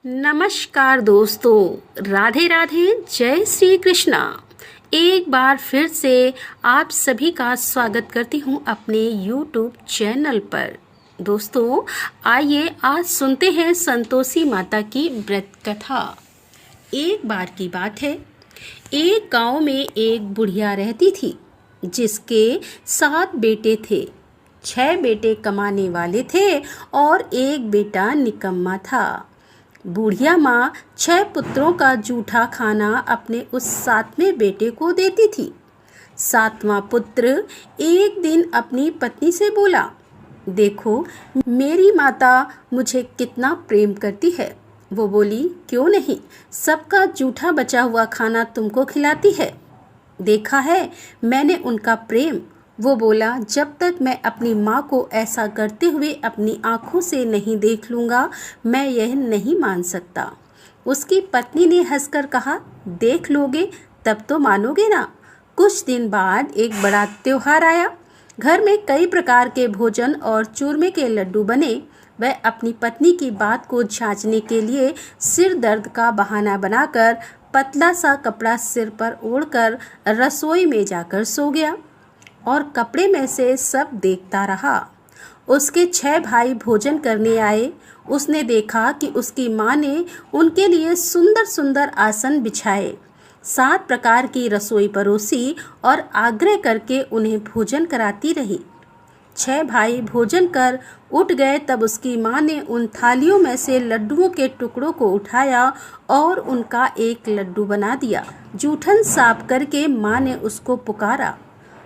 नमस्कार दोस्तों, राधे राधे, जय श्री कृष्णा। एक बार फिर से आप सभी का स्वागत करती हूँ अपने YouTube चैनल पर। दोस्तों, आइए आज सुनते हैं संतोषी माता की व्रत कथा। एक बार की बात है, एक गांव में एक बुढ़िया रहती थी जिसके 7 बेटे थे। 6 बेटे कमाने वाले थे और एक बेटा निकम्मा था। बूढ़िया माँ 6 पुत्रों का जूठा खाना अपने उस 7वें बेटे को देती थी। 7वां पुत्र एक दिन अपनी पत्नी से बोला, देखो मेरी माता मुझे कितना प्रेम करती है। वो बोली, क्यों नहीं, सबका जूठा बचा हुआ खाना तुमको खिलाती है। देखा है मैंने उनका प्रेम। वो बोला, जब तक मैं अपनी माँ को ऐसा करते हुए अपनी आँखों से नहीं देख लूँगा, मैं यह नहीं मान सकता। उसकी पत्नी ने हंसकर कहा, देख लोगे तब तो मानोगे ना। कुछ दिन बाद एक बड़ा त्योहार आया। घर में कई प्रकार के भोजन और चूरमे के लड्डू बने। वह अपनी पत्नी की बात को जांचने के लिए सिर दर्द का बहाना बनाकर पतला सा कपड़ा सिर पर ओढ़कर रसोई में जाकर सो गया और कपड़े में से सब देखता रहा। उसके 6 भाई भोजन करने आए। उसने देखा कि उसकी माँ ने उनके लिए सुंदर सुंदर आसन बिछाए, 7 प्रकार की रसोई परोसी और आग्रह करके उन्हें भोजन कराती रही। 6 भाई भोजन कर उठ गए तब उसकी माँ ने उन थालियों में से लड्डुओं के टुकड़ों को उठाया और उनका एक लड्डू बना दिया। जूठन साफ करके माँ ने उसको पुकारा,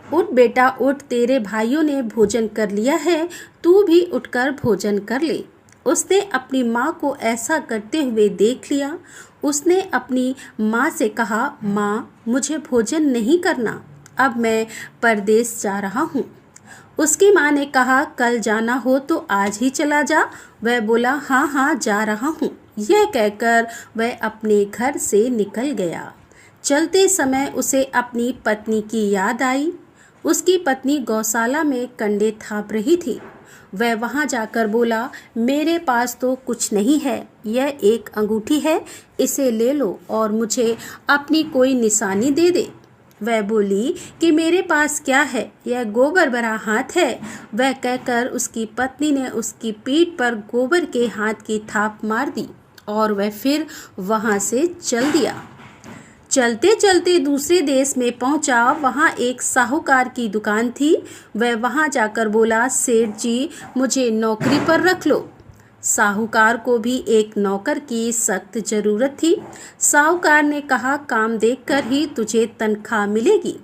उठ बेटा उठ, तेरे भाइयों ने भोजन कर लिया है, तू भी उठकर भोजन कर ले। उसने अपनी माँ को ऐसा करते हुए देख लिया। उसने अपनी माँ से कहा, माँ मुझे भोजन नहीं करना, अब मैं परदेश जा रहा हूँ। उसकी माँ ने कहा, कल जाना हो तो आज ही चला जा। वह बोला, हाँ हाँ जा रहा हूँ। यह कहकर वह अपने घर से निकल गया। चलते समय उसे अपनी पत्नी की याद आई। उसकी पत्नी गौशाला में कंडे थाप रही थी। वह वहां जाकर बोला, मेरे पास तो कुछ नहीं है, यह एक अंगूठी है, इसे ले लो और मुझे अपनी कोई निशानी दे दे। वह बोली कि मेरे पास क्या है, यह गोबर भरा हाथ है। वह कहकर उसकी पत्नी ने उसकी पीठ पर गोबर के हाथ की थाप मार दी और वह फिर वहां से चल दिया। चलते चलते दूसरे देश में पहुंचा। वहां एक साहूकार की दुकान थी। वह वहां जाकर बोला, सेठ जी मुझे नौकरी पर रख लो। साहूकार को भी एक नौकर की सख्त जरूरत थी। साहूकार ने कहा, काम देखकर ही तुझे तनख्वाह मिलेगी।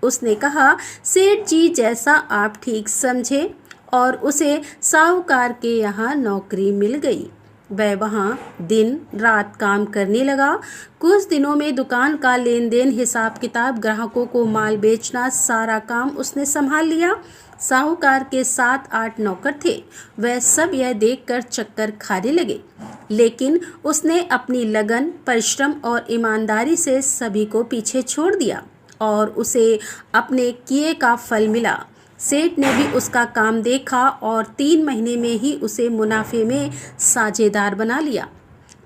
उसने कहा, सेठ जी जैसा आप ठीक समझे, और उसे साहूकार के यहाँ नौकरी मिल गई। वह वहाँ दिन रात काम करने लगा। कुछ दिनों में दुकान का लेन देन, हिसाब किताब, ग्राहकों को माल बेचना, सारा काम उसने संभाल लिया। साहूकार के 7-8 नौकर थे। वह सब यह देखकर चक्कर खाने लगे, लेकिन उसने अपनी लगन, परिश्रम और ईमानदारी से सभी को पीछे छोड़ दिया और उसे अपने किए का फल मिला। सेठ ने भी उसका काम देखा और 3 महीने में ही उसे मुनाफे में साझेदार बना लिया।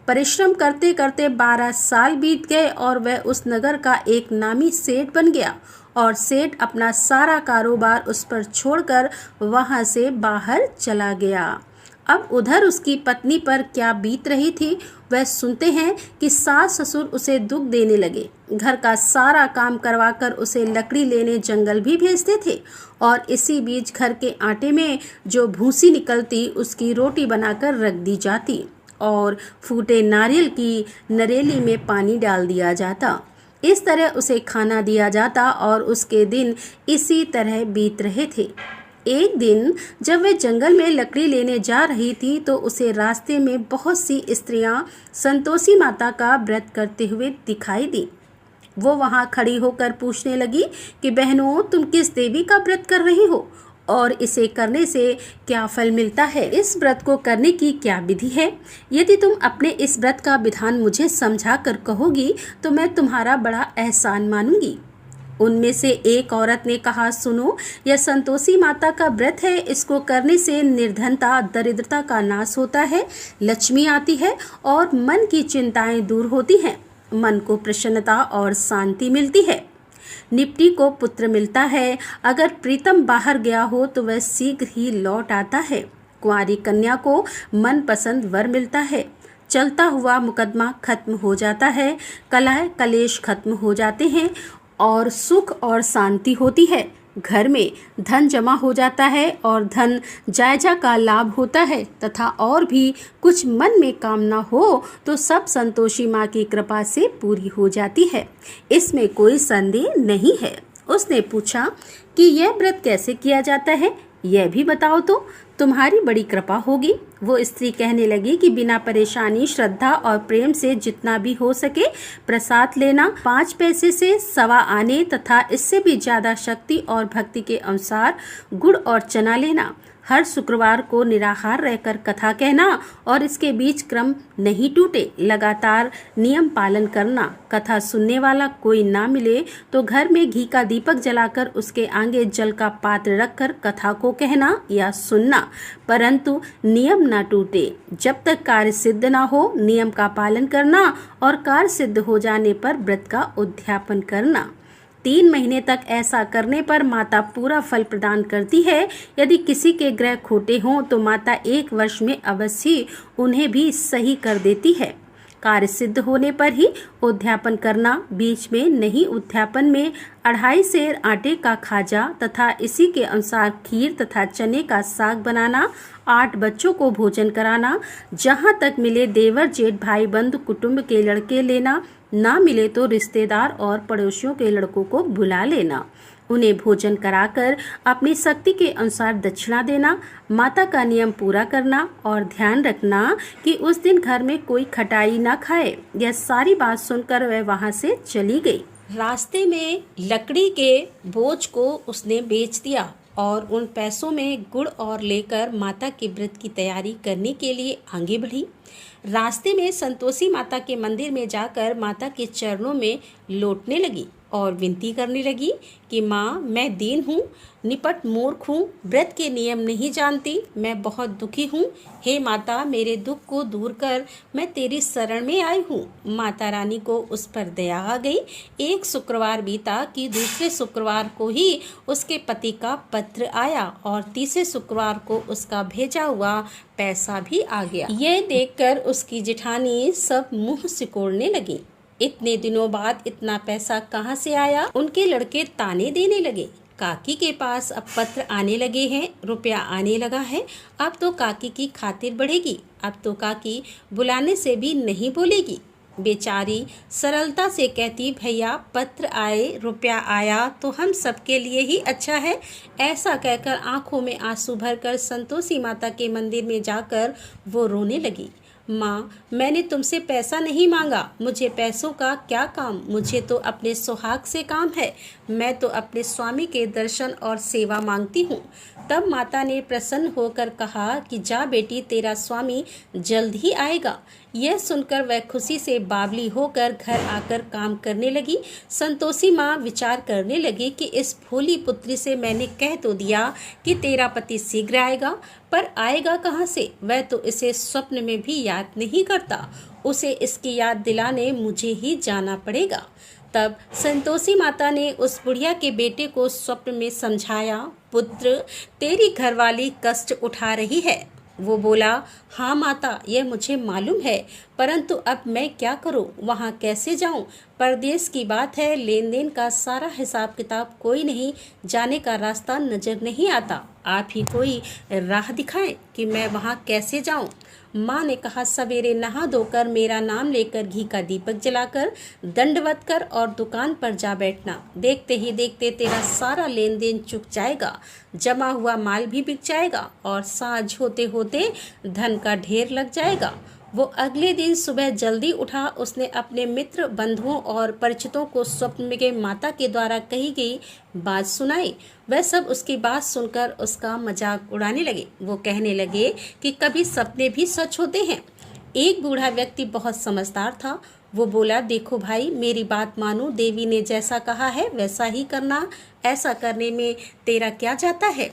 परिश्रम करते करते 12 साल बीत गए और वह उस नगर का एक नामी सेठ बन गया और सेठ अपना सारा कारोबार उस पर छोड़कर वहां से बाहर चला गया। अब उधर उसकी पत्नी पर क्या बीत रही थी, वह सुनते हैं कि सास ससुर उसे दुख देने लगे। घर का सारा काम करवाकर उसे लकड़ी लेने जंगल भी भेजते थे और इसी बीच घर के आटे में जो भूसी निकलती उसकी रोटी बनाकर रख दी जाती और फूटे नारियल की नरेली में पानी डाल दिया जाता। इस तरह उसे खाना दिया जाता और उसके दिन इसी तरह बीत रहे थे। एक दिन जब वह जंगल में लकड़ी लेने जा रही थी तो उसे रास्ते में बहुत सी स्त्रियां संतोषी माता का व्रत करते हुए दिखाई दी। वो वहां खड़ी होकर पूछने लगी कि बहनों, तुम किस देवी का व्रत कर रही हो और इसे करने से क्या फल मिलता है? इस व्रत को करने की क्या विधि है? यदि तुम अपने इस व्रत का विधान मुझे समझा कर कहोगी तो मैं तुम्हारा बड़ा एहसान मानूंगी। उनमें से एक औरत ने कहा, सुनो, यह संतोषी माता का व्रत है। इसको करने से निर्धनता, दरिद्रता का नाश होता है, लक्ष्मी आती है और मन की चिंताएं दूर होती हैं। मन को प्रसन्नता और शांति मिलती है। निपटी को पुत्र मिलता है। अगर प्रीतम बाहर गया हो तो वह शीघ्र ही लौट आता है। कुंवारी कन्या को मनपसंद वर मिलता है। चलता हुआ मुकदमा खत्म हो जाता है। कलह कलेश खत्म हो जाते हैं और सुख और शांति होती है। घर में धन जमा हो जाता है और धन जायजा का लाभ होता है तथा और भी कुछ मन में कामना हो तो सब संतोषी माँ की कृपा से पूरी हो जाती है। इसमें कोई संदेह नहीं है। उसने पूछा कि यह व्रत कैसे किया जाता है, यह भी बताओ तो तुम्हारी बड़ी कृपा होगी। वो स्त्री कहने लगी कि बिना परेशानी, श्रद्धा और प्रेम से जितना भी हो सके प्रसाद लेना, 5 पैसे से 1.25 आने तथा इससे भी ज्यादा शक्ति और भक्ति के अनुसार गुड़ और चना लेना, हर शुक्रवार को निराहार रहकर कथा कहना और इसके बीच क्रम नहीं टूटे, लगातार नियम पालन करना। कथा सुनने वाला कोई ना मिले तो घर में घी का दीपक जलाकर उसके आगे जल का पात्र रखकर कथा को कहना या सुनना, परंतु नियम ना टूटे। जब तक कार्य सिद्ध ना हो नियम का पालन करना और कार्य सिद्ध हो जाने पर व्रत का उद्यापन करना। 3 महीने तक ऐसा करने पर माता पूरा फल प्रदान करती है। यदि किसी के ग्रह खोटे हों तो माता 1 वर्ष में अवश्य उन्हें भी सही कर देती है। कार्य सिद्ध होने पर ही उद्यापन करना, बीच में नहीं। उद्यापन में 2.5 सेर आटे का खाजा तथा इसी के अनुसार खीर तथा चने का साग बनाना, 8 बच्चों को भोजन कराना, जहाँ तक मिले देवर जेठ भाई बंधु कुटुंब के लड़के लेना, ना मिले तो रिश्तेदार और पड़ोसियों के लड़कों को बुला लेना, उन्हें भोजन कराकर अपनी शक्ति के अनुसार दक्षिणा देना, माता का नियम पूरा करना और ध्यान रखना कि उस दिन घर में कोई खटाई ना खाए। यह सारी बात सुनकर वह वहां से चली गई। रास्ते में लकड़ी के बोझ को उसने बेच दिया और उन पैसों में गुड़ और लेकर माता के व्रत की तैयारी करने के लिए आगे बढ़ी। रास्ते में संतोषी माता के मंदिर में जाकर माता के चरणों में लौटने लगी और विनती करने लगी कि माँ, मैं दीन हूँ, निपट मूर्ख हूँ, व्रत के नियम नहीं जानती, मैं बहुत दुखी हूँ। हे माता, मेरे दुख को दूर कर, मैं तेरी शरण में आई हूँ। माता रानी को उस पर दया आ गई। एक शुक्रवार बीता कि दूसरे शुक्रवार को ही उसके पति का पत्र आया और तीसरे शुक्रवार को उसका भेजा हुआ पैसा भी आ गया। यह देखकर उसकी जेठानी सब मुंह सिकोड़ने लगी। इतने दिनों बाद इतना पैसा कहाँ से आया? उनके लड़के ताने देने लगे। काकी के पास अब पत्र आने लगे हैं, रुपया आने लगा है, अब तो काकी की खातिर बढ़ेगी, अब तो काकी बुलाने से भी नहीं बोलेगी। बेचारी सरलता से कहती, भैया पत्र आए, रुपया आया तो हम सबके लिए ही अच्छा है। ऐसा कहकर आंखों में आंसू भरकर संतोषी माता के मंदिर में जाकर वो रोने लगी। माँ, मैंने तुमसे पैसा नहीं मांगा, मुझे पैसों का क्या काम, मुझे तो अपने सुहाग से काम है, मैं तो अपने स्वामी के दर्शन और सेवा मांगती हूँ। तब माता ने प्रसन्न होकर कहा कि जा बेटी, तेरा स्वामी जल्द ही आएगा। यह सुनकर वह खुशी से बावली होकर घर आकर काम करने लगी। संतोषी माँ विचार करने लगी कि इस भोली पुत्री से मैंने कह तो दिया कि तेरा पति शीघ्र आएगा, पर आएगा कहाँ से? वह तो इसे स्वप्न में भी याद नहीं करता। उसे इसकी याद दिलाने मुझे ही जाना पड़ेगा। तब संतोषी माता ने उस बुढ़िया के बेटे को स्वप्न में समझाया, पुत्र, तेरी घरवाली कष्ट उठा रही है। वो बोला, हाँ माता, यह मुझे मालूम है, परंतु अब मैं क्या करूं? वहाँ कैसे जाऊं? परदेश की बात है, लेन देन का सारा हिसाब किताब कोई नहीं, जाने का रास्ता नजर नहीं आता। आप ही कोई राह दिखाएं कि मैं वहाँ कैसे जाऊं। माँ ने कहा, सवेरे नहा धोकर मेरा नाम लेकर घी का दीपक जलाकर दंडवत कर और दुकान पर जा बैठना। देखते ही देखते तेरा सारा लेन देन चुक जाएगा, जमा हुआ माल भी बिक जाएगा और साँझ होते होते धन का ढेर लग जाएगा। वो अगले दिन सुबह जल्दी उठा। उसने अपने मित्र, बंधुओं और परिचितों को स्वप्न में माता के द्वारा कही गई बात सुनाई। वह सब उसकी बात सुनकर उसका मजाक उड़ाने लगे। वो कहने लगे कि कभी सपने भी सच होते हैं। एक बूढ़ा व्यक्ति बहुत समझदार था। वो बोला, देखो भाई, मेरी बात मानो, देवी ने जैसा कहा है वैसा ही करना, ऐसा करने में तेरा क्या जाता है।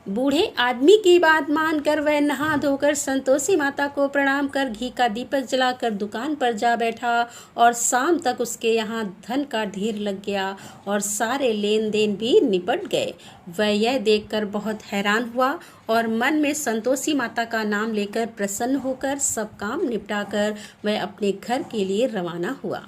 बूढ़े आदमी की बात मानकर वह नहा धोकर संतोषी माता को प्रणाम कर घी का दीपक जलाकर दुकान पर जा बैठा और शाम तक उसके यहाँ धन का ढेर लग गया और सारे लेन देन भी निपट गए। वह यह देखकर बहुत हैरान हुआ और मन में संतोषी माता का नाम लेकर प्रसन्न होकर सब काम निपटाकर वह अपने घर के लिए रवाना हुआ।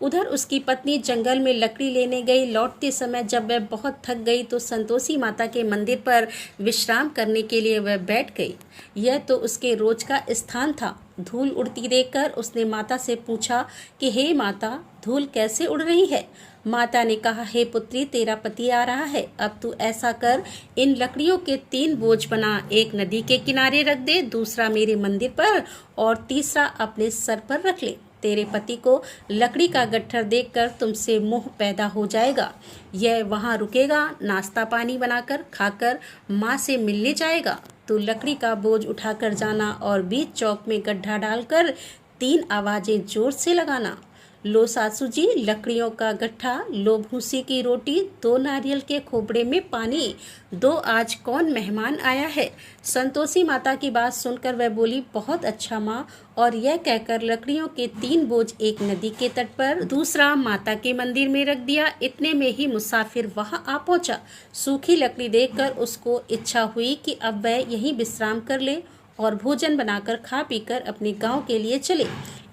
उधर उसकी पत्नी जंगल में लकड़ी लेने गई। लौटते समय जब वह बहुत थक गई तो संतोषी माता के मंदिर पर विश्राम करने के लिए वह बैठ गई। यह तो उसके रोज का स्थान था। धूल उड़ती देखकर उसने माता से पूछा कि हे माता, धूल कैसे उड़ रही है। माता ने कहा, हे पुत्री, तेरा पति आ रहा है। अब तू ऐसा कर, इन लकड़ियों के 3 बोझ बना, एक नदी के किनारे रख दे, दूसरा मेरे मंदिर पर और तीसरा अपने सर पर रख ले। तेरे पति को लकड़ी का गट्ठर देखकर तुमसे मोह पैदा हो जाएगा। यह वहाँ रुकेगा, नाश्ता पानी बनाकर खाकर माँ से मिलने जाएगा। तू लकड़ी का बोझ उठाकर जाना और बीच चौक में गड्ढा डालकर 3 आवाजें जोर से लगाना। लो सासू जी, लकड़ियों का गट्ठा, लो भूसी की रोटी, 2 नारियल के खोपड़े में पानी, 2 आज कौन मेहमान आया है। संतोषी माता की बात सुनकर वह बोली, बहुत अच्छा माँ। और यह कहकर लकड़ियों के 3 बोझ एक नदी के तट पर, दूसरा माता के मंदिर में रख दिया। इतने में ही मुसाफिर वहां आ पहुंचा। सूखी लकड़ी देखकर उसको इच्छा हुई कि अब वह यहीं विश्राम कर ले और भोजन बनाकर खा पीकर अपने गांव के लिए चले।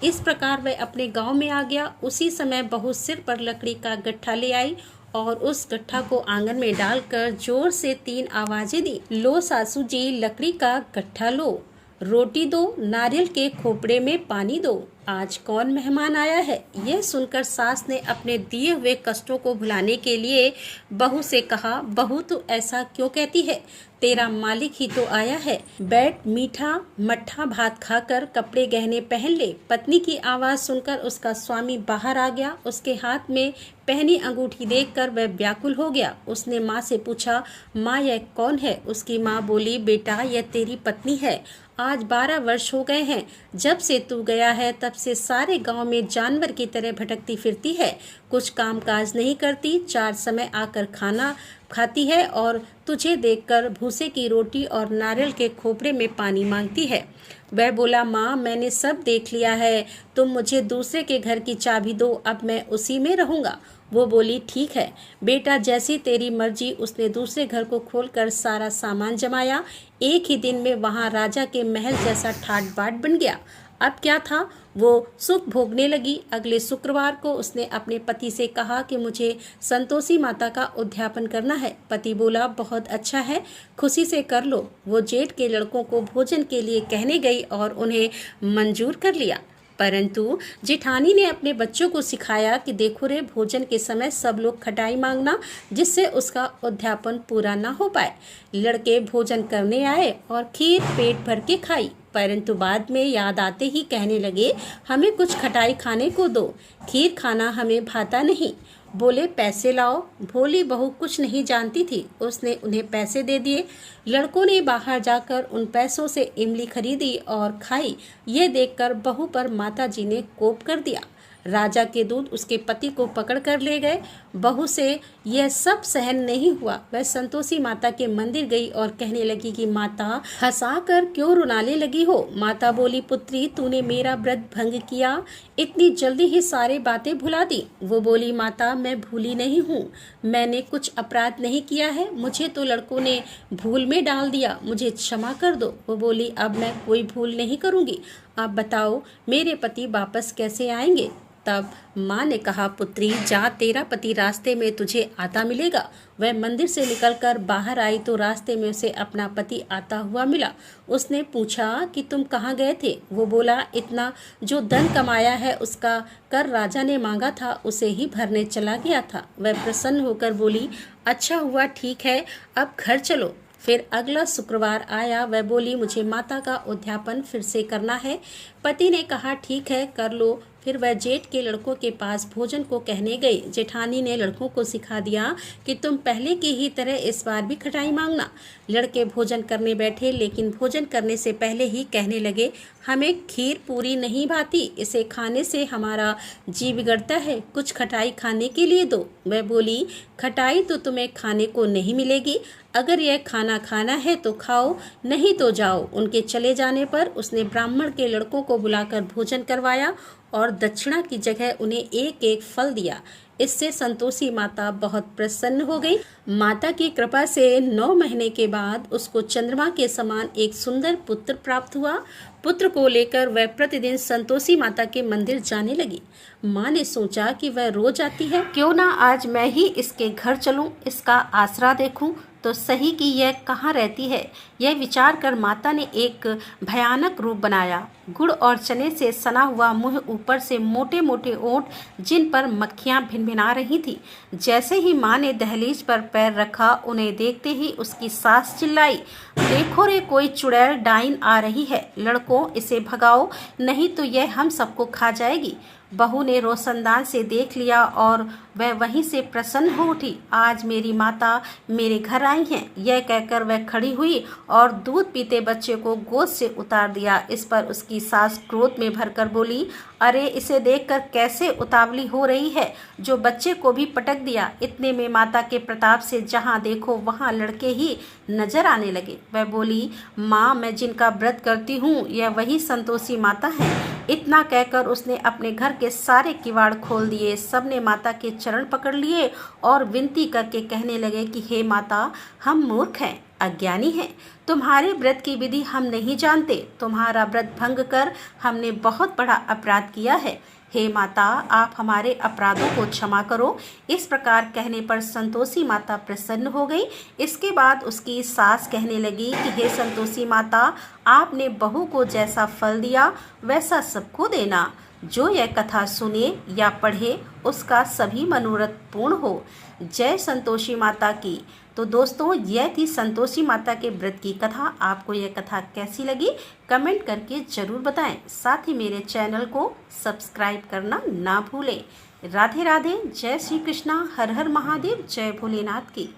इस प्रकार वह अपने गांव में आ गया। उसी समय बहू सिर पर लकड़ी का गट्ठा ले आई और उस गट्ठा को आंगन में डालकर जोर से 3 आवाजें दी। लो सासू जी, लकड़ी का गट्ठा लो, रोटी दो, नारियल के खोपड़े में पानी दो, आज कौन मेहमान आया है। यह सुनकर सास ने अपने दिए हुए कष्टों को भुलाने के लिए बहू से कहा, बहू तू ऐसा क्यों कहती है, तेरा मालिक ही तो आया है। बैठ, मीठा मट्ठा भात खाकर कपड़े गहने पहन ले। पत्नी की आवाज सुनकर उसका स्वामी बाहर आ गया। उसके हाथ में पहनी अंगूठी देखकर वह व्याकुल हो गया। उसने माँ से पूछा, माँ यह कौन है। उसकी माँ बोली, बेटा यह तेरी पत्नी है। आज 12 वर्ष हो गए हैं जब से तू गया है, तब से सारे गांव में जानवर की तरह भटकती फिरती है। कुछ काम काज नहीं करती, 4 समय आकर खाना खाती है और तुझे देखकर भूसे की रोटी और नारियल के खोपड़े में पानी मांगती है। वह बोला, माँ मैंने सब देख लिया है, तुम मुझे दूसरे के घर की चाबी दो, अब मैं उसी में रहूंगा। वो बोली, ठीक है बेटा, जैसी तेरी मर्जी। उसने दूसरे घर को खोलकर सारा सामान जमाया। एक ही दिन में वहां राजा के महल जैसा ठाट बाट बन गया। अब क्या था, वो सुख भोगने लगी। अगले शुक्रवार को उसने अपने पति से कहा कि मुझे संतोषी माता का उद्यापन करना है। पति बोला, बहुत अच्छा है, खुशी से कर लो। वो जेठ के लड़कों को भोजन के लिए कहने गई और उन्हें मंजूर कर लिया। परंतु जेठानी ने अपने बच्चों को सिखाया कि देखो रे, भोजन के समय सब लोग खटाई मांगना, जिससे उसका उद्यापन पूरा ना हो पाए। लड़के भोजन करने आए और खीर पेट भर के खाई, परंतु बाद में याद आते ही कहने लगे, हमें कुछ खटाई खाने को दो, खीर खाना हमें भाता नहीं। बोले, पैसे लाओ। भोली बहू कुछ नहीं जानती थी, उसने उन्हें पैसे दे दिए। लड़कों ने बाहर जाकर उन पैसों से इमली खरीदी और खाई। ये देखकर बहू पर माताजी ने कोप कर दिया। राजा के दूत उसके पति को पकड़ कर ले गए। बहू से यह सब सहन नहीं हुआ। वह संतोषी माता के मंदिर गई और कहने लगी कि माता, हंसाकर क्यों रुलाने लगी हो। माता बोली, पुत्री तूने मेरा व्रत भंग किया, इतनी जल्दी ही सारी बातें भुला दी। वो बोली, माता मैं भूली नहीं हूँ, मैंने कुछ अपराध नहीं किया है, मुझे तो लड़कों ने भूल में डाल दिया, मुझे क्षमा कर दो। वो बोली, अब मैं कोई भूल नहीं करूँगी, आप बताओ मेरे पति वापस कैसे आएंगे। तब माँ ने कहा, पुत्री जा, तेरा पति रास्ते में तुझे आता मिलेगा। वह मंदिर से निकलकर बाहर आई तो रास्ते में उसे अपना पति आता हुआ मिला। उसने पूछा कि तुम कहाँ गए थे। वो बोला, इतना जो धन कमाया है उसका कर राजा ने मांगा था, उसे ही भरने चला गया था। वह प्रसन्न होकर बोली, अच्छा हुआ, ठीक है, अब घर चलो। फिर अगला शुक्रवार आया। वह बोली, मुझे माता का उद्यापन फिर से करना है। पति ने कहा ठीक है कर लो। फिर वह जेठ के लड़कों के पास भोजन को कहने गई। जेठानी ने लड़कों को सिखा दिया कि तुम पहले की ही तरह इस बार भी खटाई मांगना। लड़के भोजन करने बैठे, लेकिन भोजन करने से पहले ही कहने लगे, हमें खीर पूरी नहीं भाती, इसे खाने से हमारा जी बिगड़ता है, कुछ खटाई खाने के लिए दो। वह बोली, खटाई तो तुम्हें खाने को नहीं मिलेगी, अगर यह खाना खाना है तो खाओ, नहीं तो जाओ। उनके चले जाने पर उसने ब्राह्मण के लड़कों को बुलाकर भोजन करवाया और दक्षिणा की जगह उन्हें एक एक फल दिया। इससे संतोषी माता बहुत प्रसन्न हो गई। माता की कृपा से 9 महीने के बाद उसको चंद्रमा के समान एक सुंदर पुत्र प्राप्त हुआ। पुत्र को लेकर वह प्रतिदिन संतोषी माता के मंदिर जाने लगी। माँ ने सोचा कि वह रोज आती है, क्यों ना आज मैं ही इसके घर चलूं, इसका आसरा देखूं तो सही कि यह कहाँ रहती है। यह विचार कर माता ने एक भयानक रूप बनाया। गुड़ और चने से सना हुआ मुंह, ऊपर से मोटे मोटे ओंठ जिन पर मक्खियां भिनभिना रही थी। जैसे ही माँ ने दहलीज पर पैर रखा, उन्हें देखते ही उसकी सास चिल्लाई, देखो रे, कोई चुड़ैल डाइन आ रही है, लड़कों इसे भगाओ, नहीं तो यह हम सबको खा जाएगी। बहू ने रोशनदान से देख लिया और वह वहीं से प्रसन्न हो उठी। आज मेरी माता मेरे घर आई हैं, यह कहकर वह खड़ी हुई और दूध पीते बच्चे को गोद से उतार दिया। इस पर उसकी सास क्रोध में भरकर बोली, अरे इसे देखकर कैसे उतावली हो रही है, जो बच्चे को भी पटक दिया। इतने में माता के प्रताप से जहाँ देखो वहाँ लड़के ही नजर आने लगे। वह बोली, माँ मैं जिनका व्रत करती हूँ यह वही संतोषी माता है। इतना कहकर उसने अपने घर के सारे किवाड़ खोल दिए। सबने माता के चरण पकड़ लिए और विनती करके कहने लगे कि हे माता, हम मूर्ख हैं, अज्ञानी हैं, तुम्हारे व्रत की विधि हम नहीं जानते, तुम्हारा व्रत भंग कर हमने बहुत बड़ा अपराध किया है। हे माता, आप हमारे अपराधों को क्षमा करो। इस प्रकार कहने पर संतोषी माता प्रसन्न हो गई। इसके बाद उसकी सास कहने लगी कि हे संतोषी माता, आपने बहू को जैसा फल दिया वैसा सबको देना। जो यह कथा सुने या पढ़े उसका सभी मनोरथ पूर्ण हो। जय संतोषी माता की। तो दोस्तों, यह थी संतोषी माता के व्रत की कथा। आपको यह कथा कैसी लगी कमेंट करके ज़रूर बताएं। साथ ही मेरे चैनल को सब्सक्राइब करना ना भूलें। राधे राधे, जय श्री कृष्णा, हर हर महादेव, जय भोलेनाथ की।